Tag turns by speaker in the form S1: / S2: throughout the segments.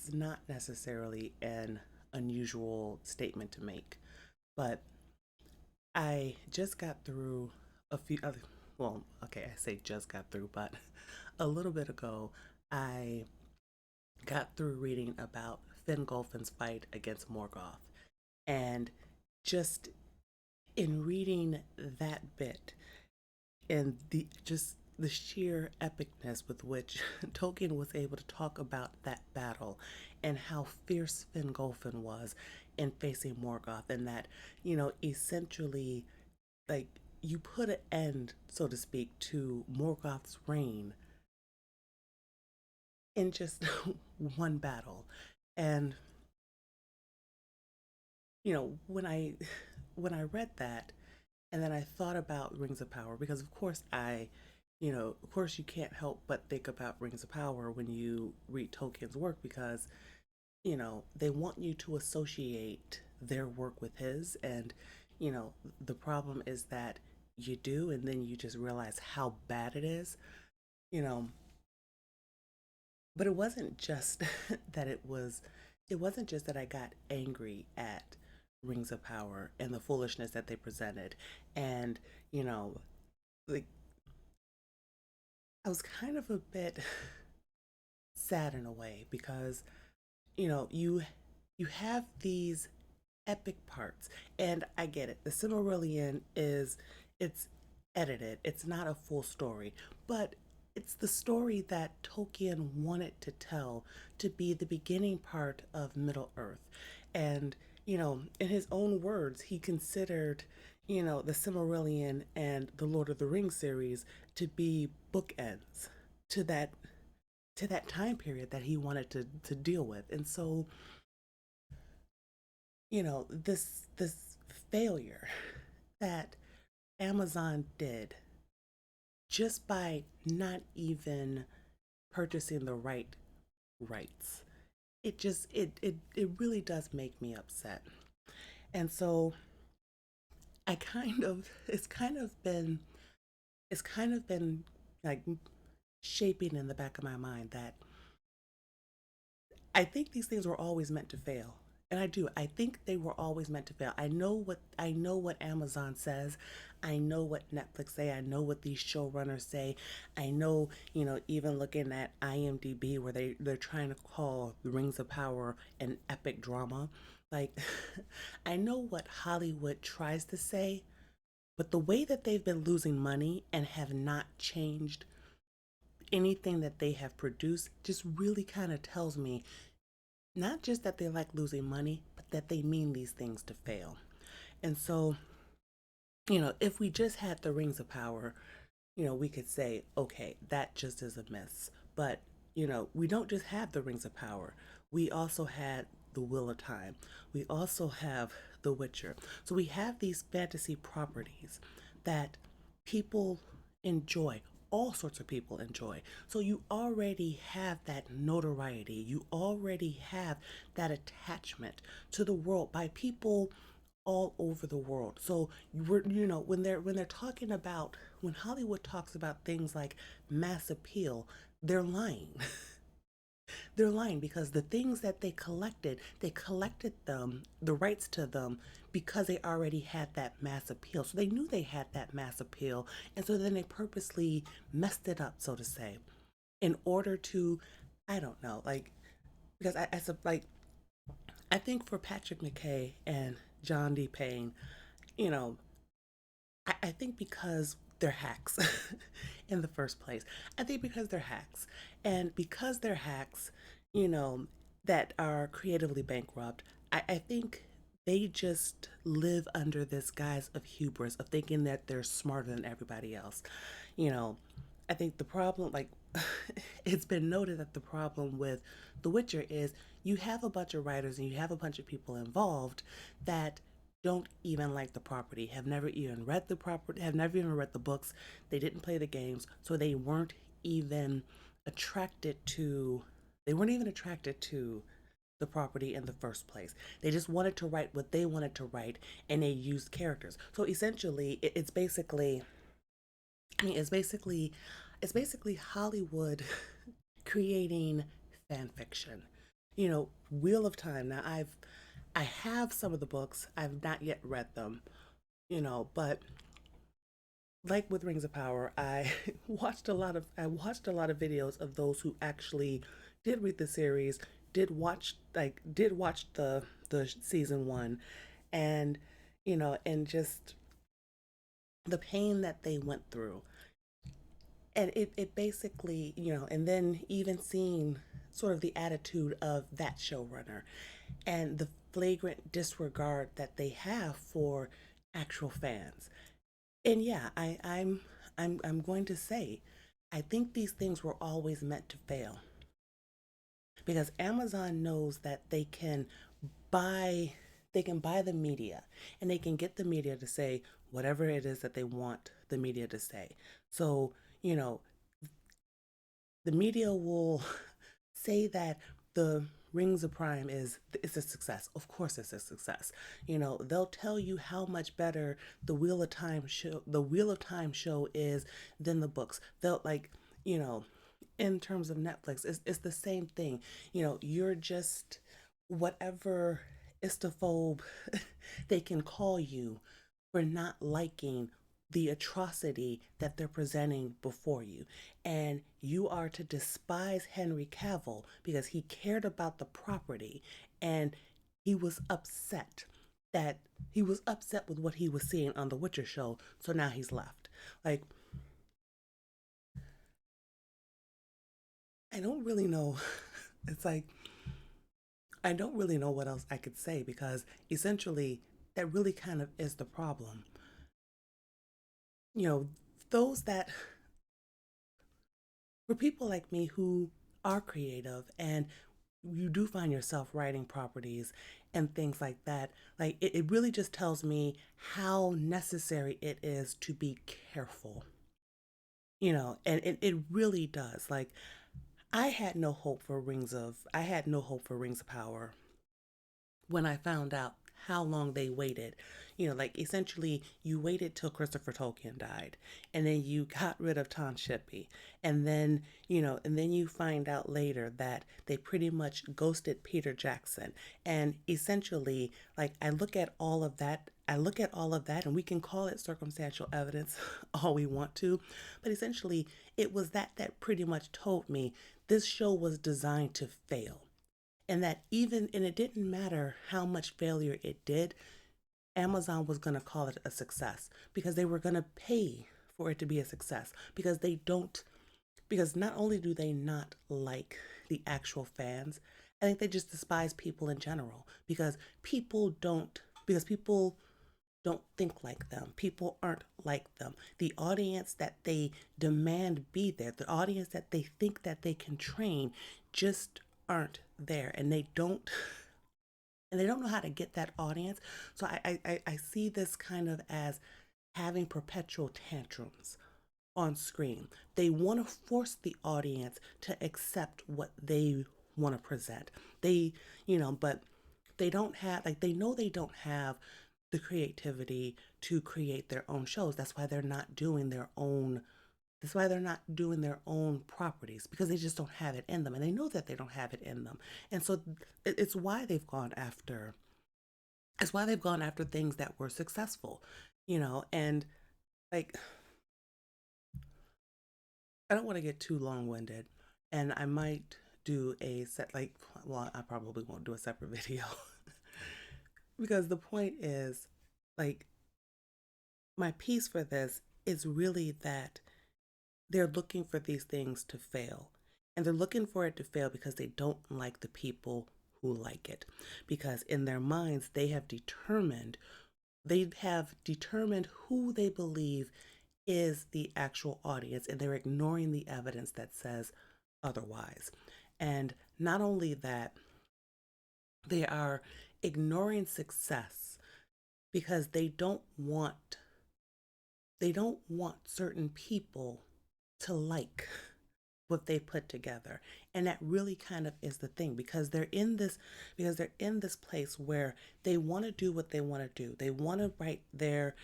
S1: it's not necessarily an unusual statement to make, but I just got through a few other, well, okay, I say just got through, but a little bit ago, I got through reading about Fingolfin's fight against Morgoth. And just in reading that bit and the sheer epicness with which Tolkien was able to talk about that battle and how fierce Fingolfin was in facing Morgoth, and that, essentially, like, you put an end, so to speak, to Morgoth's reign in just one battle. And when I when I read that, and then I thought about Rings of Power, because of course of course you can't help but think about Rings of Power when you read Tolkien's work, because they want you to associate their work with his. And you know the problem is that you do, and then you just realize how bad it is. you know but it wasn't just that it wasn't just that I got angry at Rings of Power and the foolishness that they presented. And you know like, I was kind of a bit sad in a way, because you have these epic parts. And I get it, the Silmarillion is, it's edited, it's not a full story, but it's the story that Tolkien wanted to tell, to be the beginning part of Middle Earth. And in his own words, he considered the Silmarillion and the Lord of the Rings series to be bookends to that time period that he wanted to deal with. And so this failure that Amazon did, just by not even purchasing the rights, it really does make me upset. And so I kind of it's kind of been like shaping in the back of my mind that I think these things were always meant to fail. And I do. I think they were always meant to fail. I know what Amazon says. I know what Netflix say. I know what these showrunners say. I know, even looking at IMDb, where they're trying to call The Rings of Power an epic drama. Like, I know what Hollywood tries to say, but the way that they've been losing money and have not changed anything that they have produced just really kind of tells me not just that they like losing money, but that they mean these things to fail. And so, if we just had the Rings of Power, we could say, okay, that just is a miss. But, we don't just have the Rings of Power. We also had the Wheel of Time. We also have The Witcher. So we have these fantasy properties that people enjoy. All sorts of people enjoy. So you already have that notoriety. You already have that attachment to the world by people all over the world. So when they're talking about, when Hollywood talks about things like mass appeal, they're lying. They're lying, because the things that they collected them, the rights to them, because they already had that mass appeal. So they knew they had that mass appeal. And so then they purposely messed it up, so to say, in order to, I don't know, like, because I think for Patrick McKay and John D. Payne, you know, I think because they're hacks in the first place. I think because they're hacks. And because they're hacks, you know, that are creatively bankrupt, I think they just live under this guise of hubris, of thinking that they're smarter than everybody else. You know, I think the problem, like, it's been noted that the problem with The Witcher is you have a bunch of writers and you have a bunch of people involved that don't even like the property, have never even read the property, have never even read the books. They didn't play the games, so even attracted to, they weren't even attracted to the property in the first place. They just wanted to write what they wanted to write, and they used characters. So essentially, it's basically, I mean, it's basically Hollywood creating fan fiction. Wheel of Time. Now I have some of the books. I've not yet read them, but like with Rings of Power, I watched a lot of videos of those who actually did read the series, did watch the season 1, and and just the pain that they went through. And it basically, and then even seeing sort of the attitude of that showrunner and the flagrant disregard that they have for actual fans. And yeah, I'm going to say, I think these things were always meant to fail because Amazon knows that buy they can buy the media and they can get the media to say whatever it is that they want the media to say. So, you know, the media will say that the Rings of Prime is a success. Of course it's a success. They'll tell you how much better the Wheel of Time show is than the books. They'll you know, in terms of Netflix, it's the same thing. You're just whatever istophobe they can call you for not liking the atrocity that they're presenting before you. And you are to despise Henry Cavill because he cared about the property and he was upset that he was upset with what he was seeing on the Witcher show. So now he's left. Like, I don't really know. It's like, I don't really know what else I could say because essentially that really kind of is the problem. You know, those that for people like me who are creative and you do find yourself writing properties and things like that, like it really just tells me how necessary it is to be careful, and it really does. Like, I had no hope for Rings of Power when I found out how long they waited. Like essentially you waited till Christopher Tolkien died and then you got rid of Tom Shippey. And then you find out later that they pretty much ghosted Peter Jackson. And essentially, like I look at all of that and we can call it circumstantial evidence all we want to, but essentially it was that pretty much told me this show was designed to fail and it didn't matter how much failure it did, Amazon was going to call it a success because they were going to pay for it to be a success because not only do they not like the actual fans, I think they just despise people in general because people don't think like them. People aren't like them. The audience that they demand be there, the audience that they think that they can train just aren't there and they don't know how to get that audience. So I see this kind of as having perpetual tantrums on screen. They want to force the audience to accept what they want to present. But they don't have, like, they know they don't have the creativity to create their own shows. That's why they're not doing their own properties because they just don't have it in them. And they know that they don't have it in them. And so it's why they've gone after things that were successful, and like I don't want to get too long-winded and I might do a set like well, I probably won't do a separate video because the point is like my piece for this is really that they're looking for these things to fail. And they're looking for it to fail because they don't like the people who like it. Because in their minds, they have determined who they believe is the actual audience, and they're ignoring the evidence that says otherwise. And not only that, they are ignoring success because they don't want certain people to like what they put together. And that really kind of is the thing because they're in this place where they want to do what they want to do. They want to write their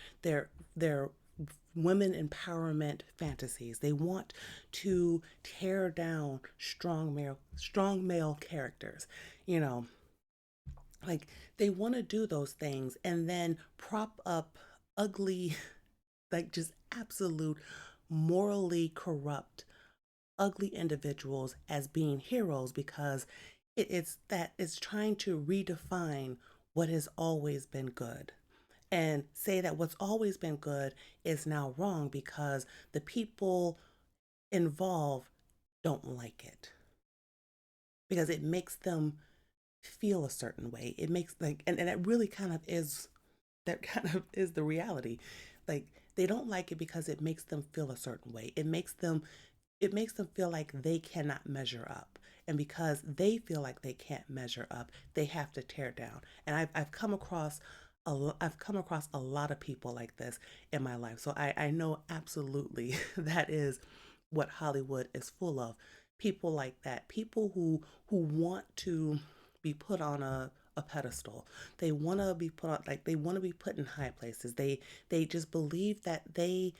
S1: women empowerment fantasies. They want to tear down strong male characters. You know, like they want to do those things and then prop up ugly, like just absolute morally corrupt ugly individuals as being heroes because it's trying to redefine what has always been good and say that what's always been good is now wrong because the people involved don't like it because it makes them feel a certain way. It makes like and that really kind of is that kind of is the reality. Like they don't like it because it makes them feel a certain way. It makes them feel like they cannot measure up. And because they feel like they can't measure up, they have to tear down. And I've come across I've come across a lot of people like this in my life. So I know absolutely that is what Hollywood is full of. People like that. People who want to be put on a pedestal. They want to be put on like they want to be put in high places. They just believe that they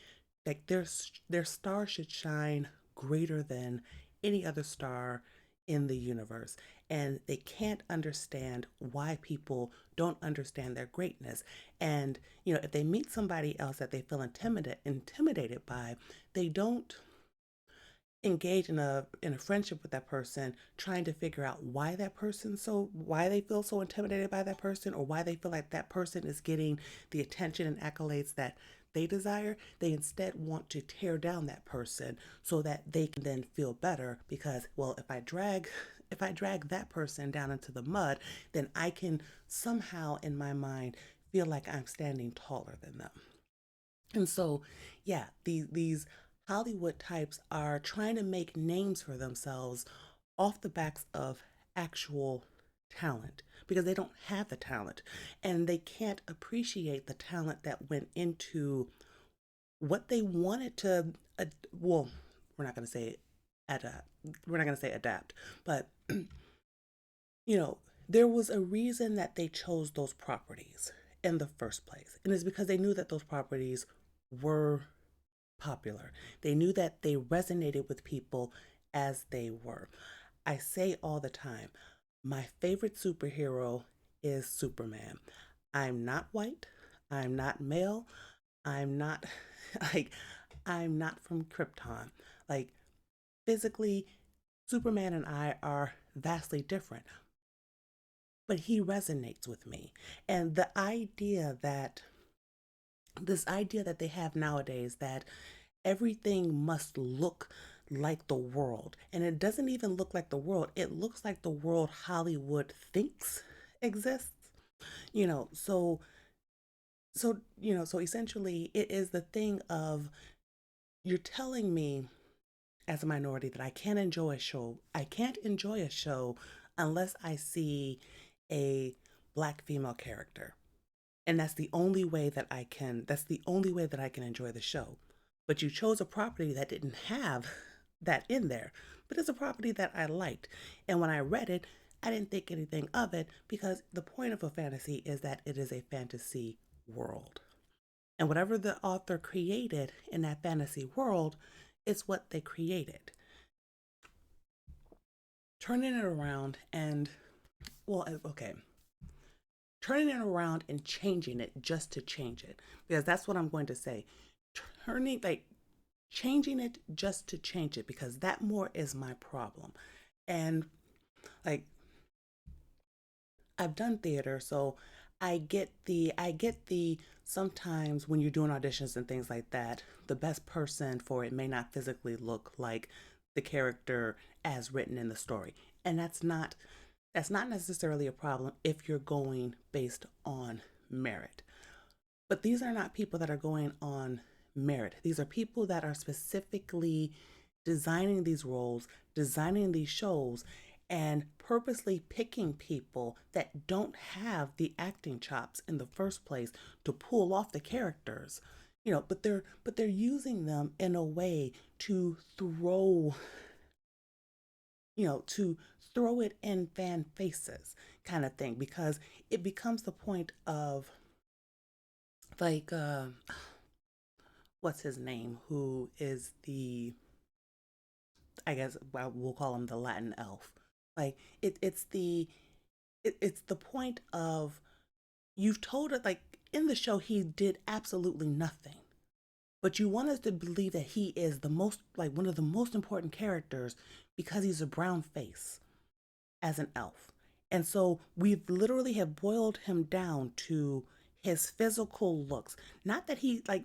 S1: like their star should shine greater than any other star in the universe. And they can't understand why people don't understand their greatness. And, if they meet somebody else that they feel intimidated by, they don't engage in a friendship with that person trying to figure out why they feel so intimidated by that person or why they feel like that person is getting the attention and accolades that they desire. They instead want to tear down that person so that they can then feel better because, well, if I drag that person down into the mud, then I can somehow in my mind feel like I'm standing taller than them. And so, yeah, these Hollywood types are trying to make names for themselves off the backs of actual talent because they don't have the talent and they can't appreciate the talent that went into what they wanted to well, we're not going to say adapt. We're not going to say adapt, but you know, there was a reason that they chose those properties in the first place. And it's because they knew that those properties were popular. They knew that they resonated with people as they were. I say all the time, my favorite superhero is Superman. I'm not white. I'm not male. I'm not like I'm not from Krypton. Like physically, Superman and I are vastly different, but he resonates with me. And this idea that they have nowadays that everything must look like the world. And it doesn't even look like the world. It looks like the world Hollywood thinks exists. You know, so essentially it is the thing of you're telling me as a minority that I can't enjoy a show. I can't enjoy a show unless I see a black female character. And that's the only way that I can enjoy the show. But you chose a property that didn't have that in there, but it's a property that I liked. And when I read it, I didn't think anything of it because the point of a fantasy is that it is a fantasy world. And whatever the author created in that fantasy world is what they created. Turning it around and, well, okay, turning it around and changing it just to change it, because that's what I'm going to say. Turning, like, changing it just to change it, because that more is my problem. And, like, I've done theater, so I get the sometimes when you're doing auditions and things like that, the best person for it may not physically look like the character as written in the story. And that's not necessarily a problem if you're going based on merit. But these are not people that are going on merit. These are people that are specifically designing these roles, designing these shows, and purposely picking people that don't have the acting chops in the first place to pull off the characters. But they're using them in a way to throw it in fan faces kind of thing because it becomes the point of like what's his name, who is the, I guess well, we'll call him the Latin elf. Like it's the point of, you've told it, like in the show he did absolutely nothing, but you want us to believe that he is the most, like one of the most important characters because he's a brown face as an elf. And so we literally have boiled him down to his physical looks. Not that he like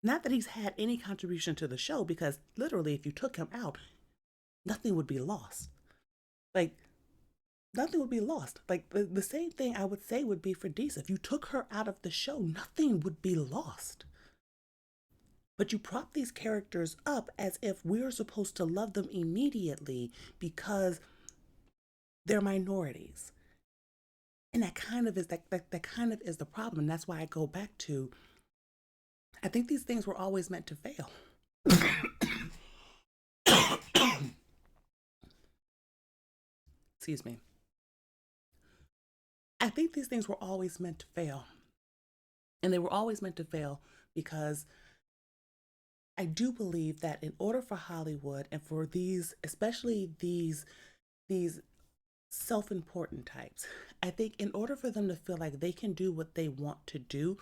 S1: not that he's had any contribution to the show, because literally if you took him out, nothing would be lost. Like nothing would be lost. Like the same thing I would say would be for Disa. If you took her out of the show, nothing would be lost. But you prop these characters up as if we're supposed to love them immediately because they're minorities. And that kind of is the problem. And that's why I go back to, I think these things were always meant to fail. Excuse me. I think these things were always meant to fail. And they were always meant to fail because I do believe that in order for Hollywood and for these, especially these self-important types, I think in order for them to feel like they can do what they want to do,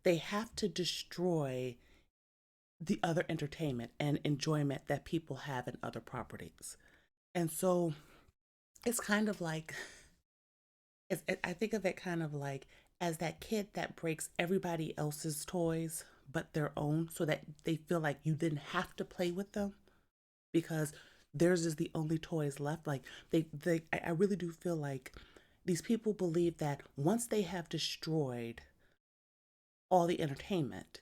S1: they have to destroy the other entertainment and enjoyment that people have in other properties. And so it's kind of like, I think of it kind of like as that kid that breaks everybody else's toys but their own, so that they feel like you didn't have to play with them because theirs is the only toys left. Like I really do feel like these people believe that once they have destroyed all the entertainment,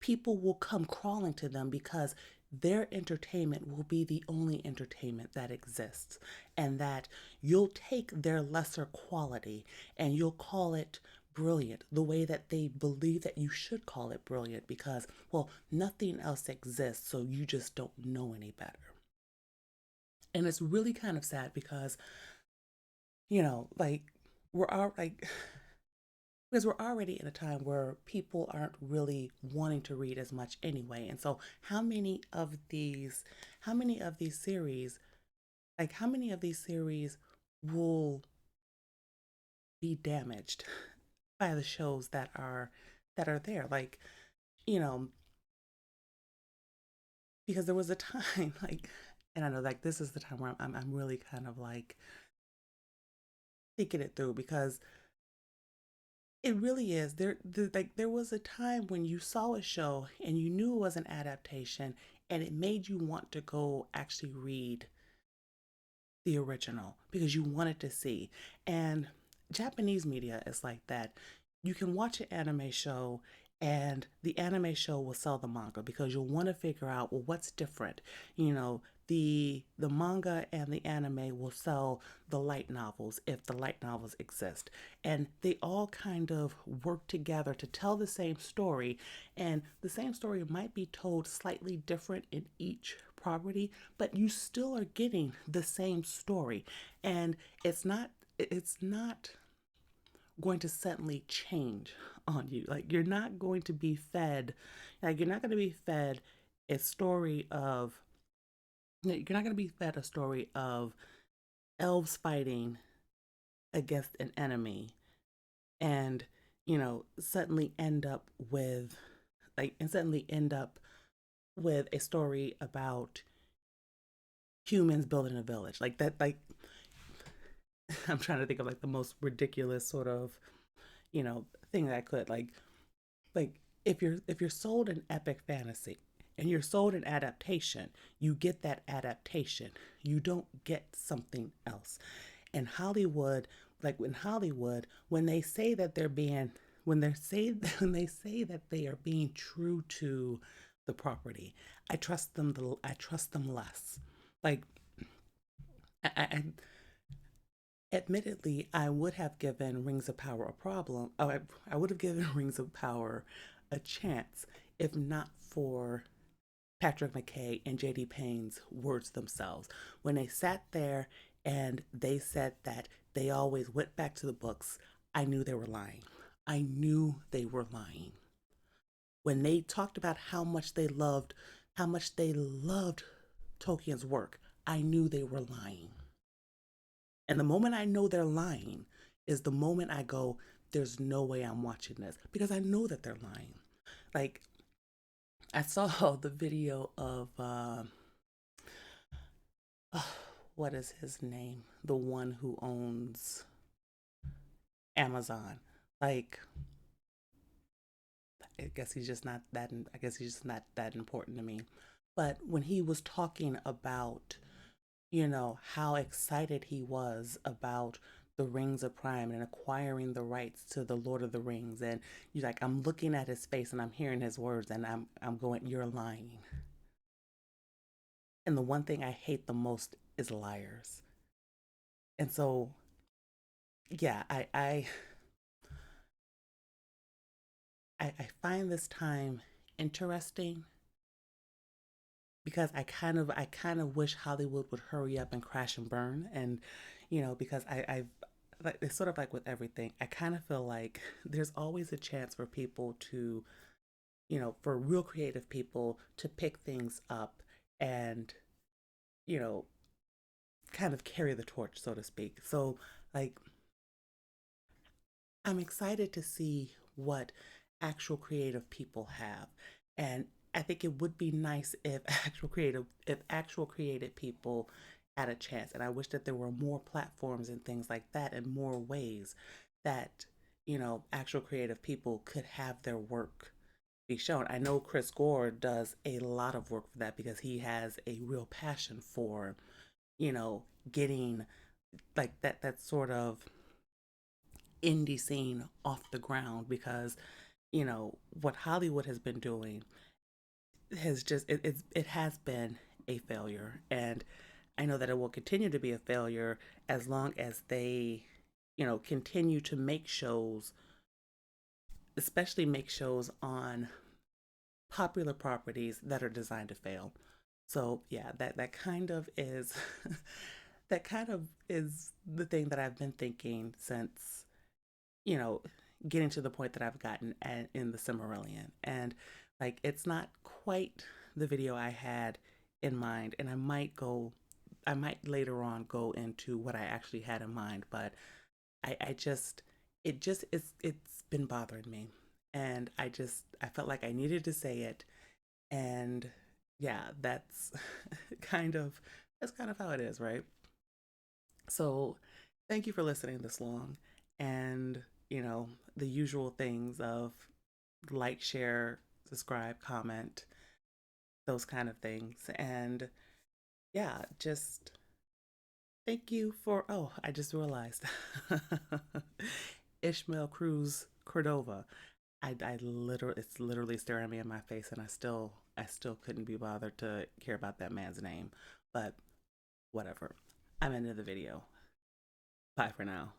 S1: people will come crawling to them because their entertainment will be the only entertainment that exists, and that you'll take their lesser quality and you'll call it brilliant the way that they believe that you should call it brilliant because, well, nothing else exists, so you just don't know any better. And it's really kind of sad because, like, we're all like, because we're already in a time where people aren't really wanting to read as much anyway. And so how many of these series, like how many of these series will be damaged by the shows that are there? Like, you know, because there was a time like, and I know like this is the time where I'm really kind of like thinking it through because it really is. Like there was a time when you saw a show and you knew it was an adaptation, and it made you want to go actually read the original because you wanted to see. And Japanese media is like that. You can watch an anime show and the anime show will sell the manga because you'll want to figure out, well, what's different. The manga and the anime will sell the light novels if the light novels exist. And they all kind of work together to tell the same story, and the same story might be told slightly different in each property, but you still are getting the same story. And it's not going to suddenly change on you. Like you're not going to be fed a story of you're not going to be fed a story of elves fighting against an enemy and suddenly end up with suddenly end up with a story about humans building a village. Like that, like I'm trying to think of like the most ridiculous sort of, thing that I could like if you're sold an epic fantasy and you're sold an adaptation, you get that adaptation. You don't get something else. And Hollywood, like in Hollywood, when they say that they're being when they say when they say that they are being true to the property, I trust them less. Like I admittedly, I would have given Rings of Power a problem. Oh, I would have given Rings of Power a chance if not for Patrick McKay and J.D. Payne's words themselves. When they sat there and they said that they always went back to the books, I knew they were lying. I knew they were lying. When they talked about how much they loved Tolkien's work, I knew they were lying. And the moment I know they're lying is the moment I go, there's no way I'm watching this, because I know that they're lying. Like, I saw the video of what is his name? The one who owns Amazon. Like, I guess he's just not that. I guess he's just not that important to me. But when he was talking about, how excited he was about the Rings of Prime and acquiring the rights to the Lord of the Rings, and you're like, I'm looking at his face and I'm hearing his words, and I'm going, you're lying. And the one thing I hate the most is liars. And so, yeah, I find this time interesting because I kind of wish Hollywood would hurry up and crash and burn. And because I've like, it's sort of like with everything, I kind of feel like there's always a chance for people to, for real creative people to pick things up and you know kind of carry the torch, so to speak. So, like, I'm excited to see what actual creative people have. And I think it would be nice if actual creative people had a chance. And I wish that there were more platforms and things like that, and more ways that, actual creative people could have their work be shown. I know Chris Gore does a lot of work for that because he has a real passion for, you know, getting like that sort of indie scene off the ground, because what Hollywood has been doing has just it has been a failure. And I know that it will continue to be a failure as long as they continue to make shows, especially make shows on popular properties that are designed to fail. So yeah, that kind of is that kind of is the thing that I've been thinking since, you know, getting to the point that I've gotten in the Silmarillion. And like, it's not quite the video I had in mind, and I might later on go into what I actually had in mind, but I just, it's been bothering me. And I felt like I needed to say it. And yeah, kind of, that's kind of how it is, right? So thank you for listening this long. And, the usual things of like, share, subscribe, comment, those kind of things. And yeah, just thank you for, oh, I just realized Ishmael Cruz Cordova. It's literally staring at me in my face, and I still couldn't be bothered to care about that man's name. But whatever. I'm into the video. Bye for now.